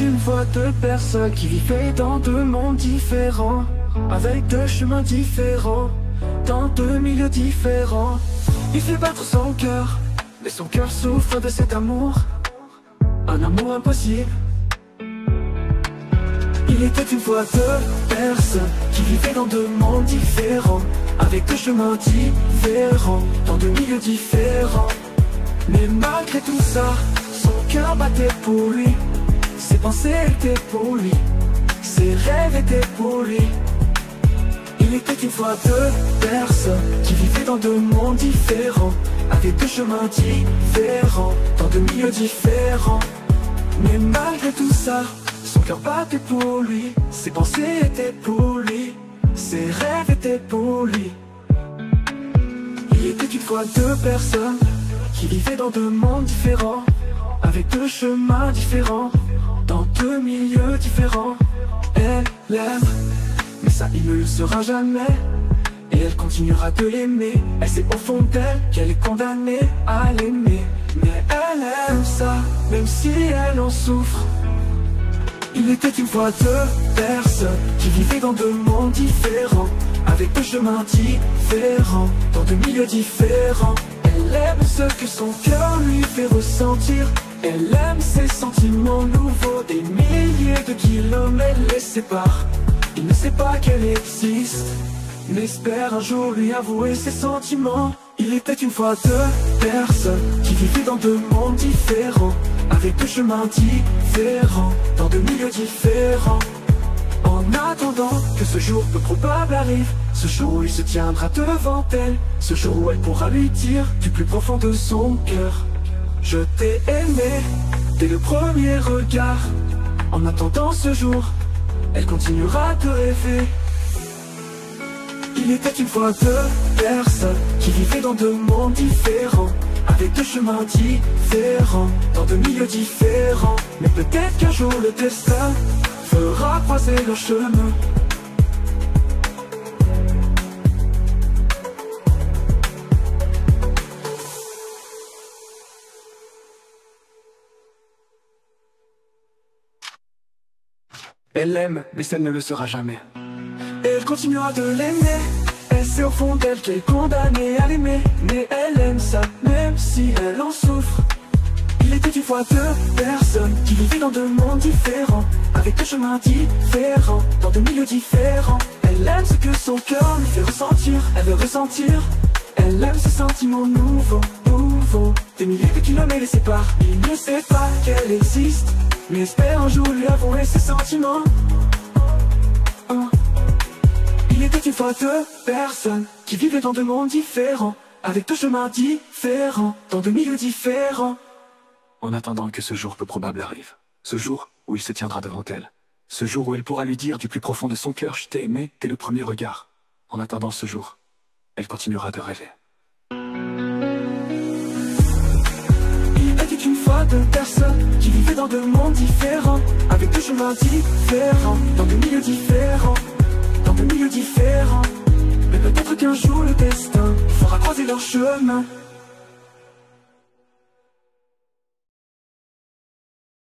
une fois deux personnes qui vivaient dans deux mondes différents, avec deux chemins différents, dans deux milieux différents. Il fait battre son cœur, mais son cœur souffre de cet amour, un amour impossible. Il était une fois deux personnes qui vivaient dans deux mondes différents, avec deux chemins différents, dans deux milieux différents. Mais malgré tout ça, son cœur battait pour lui, ses pensées étaient pour lui, ses rêves étaient pour lui. Il était une fois deux personnes qui vivaient dans deux mondes différents, avec deux chemins différents, dans deux milieux différents. Mais malgré tout ça, son cœur battait pour lui, ses pensées étaient pour lui, ses rêves étaient pour lui. Il était une fois deux personnes qui vivaient dans deux mondes différents, avec deux chemins différents, dans deux milieux différents. Elle l'aime, mais ça il ne le sera jamais, et elle continuera de l'aimer. Elle sait au fond d'elle qu'elle est condamnée à l'aimer, mais elle aime ça, même si elle en souffre. Il était une fois deux personnes qui vivaient dans deux mondes différents, avec deux chemins différents, dans deux milieux différents. Elle aime ce que son cœur lui fait ressentir, elle aime ses sentiments nouveaux. Des milliers de kilomètres les séparent, il ne sait pas qu'elle existe, mais espère un jour lui avouer ses sentiments. Il était une fois deux personnes qui vivaient dans deux mondes différents, avec deux chemins différents, dans deux milieux différents. En attendant que ce jour peu probable arrive, ce jour où il se tiendra devant elle, ce jour où elle pourra lui dire du plus profond de son cœur: je t'ai aimé dès le premier regard. En attendant ce jour, elle continuera de rêver. Il était une fois deux personnes qui vivaient dans deux mondes différents, avec deux chemins différents, dans deux milieux différents. Mais peut-être qu'un jour le destin fera croiser leurs chemins. Elle l'aime, mais elle ne le sera jamais. Et elle continuera de l'aimer. Elle sait au fond d'elle qu'elle est condamnée à l'aimer, mais elle aime ça, même si elle en souffre. Il était une fois deux personnes qui vivaient dans deux mondes différents, avec deux chemins différents, dans deux milieux différents. Elle aime ce que son cœur lui fait ressentir, elle veut ressentir. Elle aime ses sentiments nouveaux, nouveaux. Des milliers de kilomètres les séparent, il ne sait pas qu'elle existe, mais espère un jour lui avouer ses sentiments. Il était une fois deux personnes qui vivaient dans deux mondes différents, avec deux chemins différents, dans deux milieux différents. En attendant que ce jour peu probable arrive, ce jour où il se tiendra devant elle, ce jour où elle pourra lui dire du plus profond de son cœur: je t'ai aimé dès le premier regard. En attendant ce jour, elle continuera de rêver. Il était une fois deux personnes qui vivaient dans deux mondes différents, avec deux chemins différents, dans deux milieux différents, dans deux milieux différents. Mais peut-être qu'un jour le destin fera croiser leurs chemins.